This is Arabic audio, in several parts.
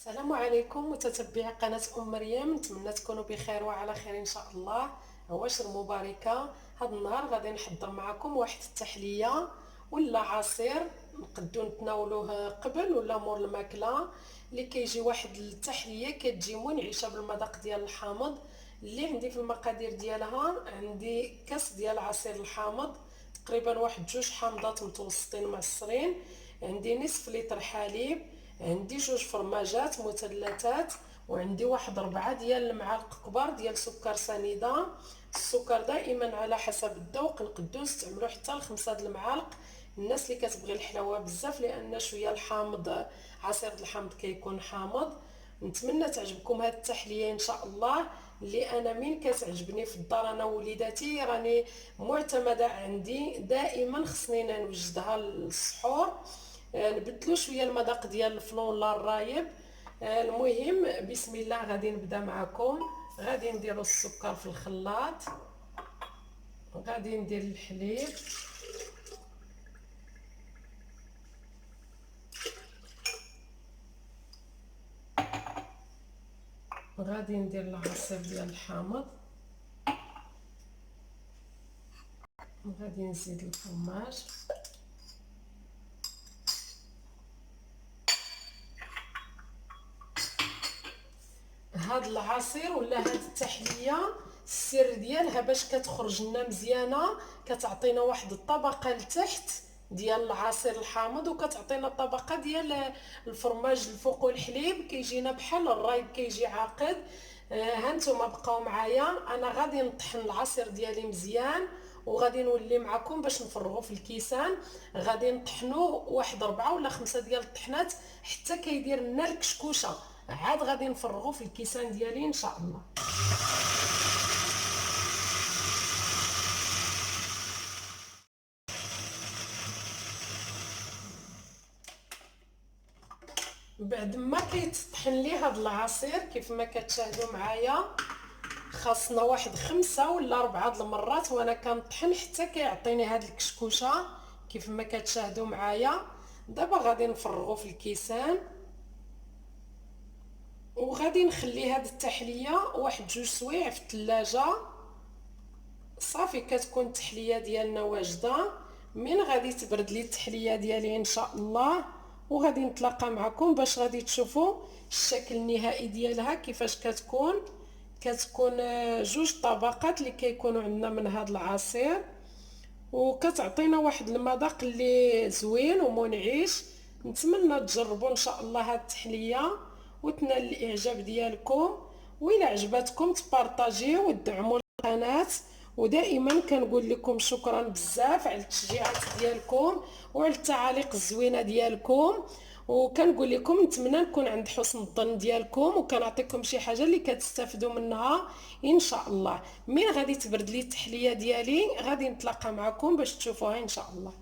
السلام عليكم متتبعي قناة مريم، نتمنى تكونوا بخير وعلى خير ان شاء الله. عواشر مباركة. هذا النهار غادي نحضر معكم واحد التحلية ولا عصير نقدو نتناولوه قبل ولا مور الماكله، اللي كيجي واحد التحلية كتجي منعشه بالمذاق ديال الحامض. اللي عندي في المقادير ديالها، عندي كاس ديال عصير الحامض، تقريبا واحد 2 حامضات متوسطين معصرين، عندي نصف لتر حليب، عندي 2 فرماجات مثلثات، وعندي واحد 4 ديال المعالق كبار ديال سكر سنيده. السكر دائما على حسب الذوق، نقدروا نستعملوا حتى ل5 د المعالق الناس اللي كتبغي الحلاوه بزاف، لان شويه الحامض، عصير الحامض كيكون حامض. نتمنى تعجبكم هذه التحليه ان شاء الله، اللي انا من كتعجبني في الدار انا ووليداتي راني معتمده عندي، دائما خصني نوجدها للسحور. نبدلو شويه المذاق ديال الفلون لا الرايب. المهم بسم الله غادي نبدا معكم. غادي نديرو السكر في الخلاط، غادي ندير الحليب، غادي ندير العصير ديال الحامض، غادي نزيد الفرماج، هاد العصير ولا هاد التحليه السر ديالها باش كتخرج لنا مزيانه، كتعطينا واحد الطبقه لتحت ديال العصير الحامض، وكتعطينا طبقه ديال الفرماج الفوق، والحليب كيجينا بحال الرايب كيجي عاقد. هانتوما بقاو معايا، انا غادي نطحن العصير ديالي مزيان وغادي نولي معكم باش نفرغوه في الكيسان. غادي نطحنوه واحد 4 ولا 5 ديال الطحنات حتى كيدير لنا الكشكوشه، عاد غادي نفرغوه في الكيسان ديالي ان شاء الله. بعد ما كيتطحن لي هذا العصير كيف ما كتشاهدوا معايا، خاصنا واحد 5 ولا 4 د المرات وانا كنطحن حتى كيعطيني هاد الكشكوشه كيف ما كتشاهدوا معايا. دابا غادي نفرغوه في الكيسان، وغادي نخلي هاد التحليه واحد 2 سوايع في الثلاجه. صافي كتكون التحليه ديالنا واجده. من غادي تبرد لي التحليه ديالي ان شاء الله، وغادي نتلاقى معكم باش غادي تشوفوا الشكل النهائي ديالها كيفاش كتكون 2 طبقات اللي كيكونوا عندنا من هذا العصير، وكتعطينا واحد المذاق اللي زوين ومنعش. نتمنى تجربوا ان شاء الله هذه التحليه وتنال الاعجاب ديالكم، وإلا عجبتكم تبارطاجيو وتدعموا القناه. ودائما كنقول لكم شكرا بزاف على التشجيعات ديالكم وعلى التعاليق الزوينه ديالكم، وكنقول لكم نتمنى نكون عند حسن الظن ديالكم وكنعطيكم شي حاجه اللي كتستافدوا منها ان شاء الله. من غادي تبرد لي التحليه ديالي غادي نتلاقى معكم باش تشوفوها ان شاء الله.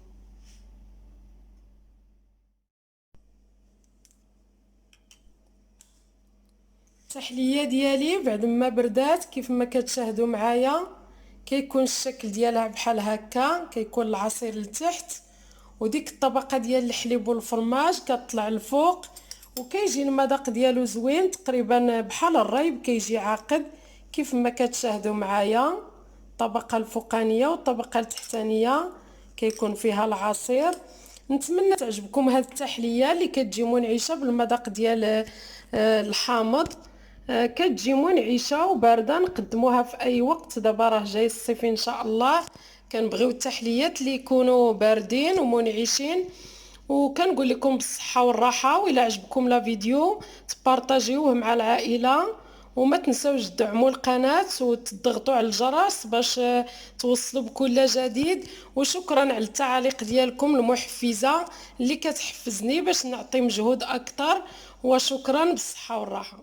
التحليه ديالي بعد ما بردات كيف ما كتشاهدوا معايا كيكون الشكل ديالها بحال هكا، كيكون العصير لتحت وديك الطبقه ديال الحليب والفرماج كتطلع الفوق، وكيجي المذاق ديالو زوين تقريبا بحال الرايب كيجي عاقد كيف ما كتشاهدوا معايا. الطبقه الفوقانيه والطبقه التحتانيه كيكون فيها العصير. نتمنى تعجبكم هذه التحليه اللي كتجي منعشه بالمذاق ديال الحامض. كتجي منعشه وبارده، نقدموها في اي وقت. دابا راه جاي الصيف ان شاء الله، كنبغيو التحليات اللي يكونوا باردين ومنعشين. وكنقول لكم بالصحه والراحه، والى عجبكم لا فيديو تبارطاجيوه مع العائله، وما تنساوش تدعموا القناه وتضغطوا على الجرس باش توصلوا بكل جديد. وشكرا على التعاليق ديالكم المحفزه اللي كتحفزني باش نعطي مجهود اكثر، وشكرا بالصحه والراحه.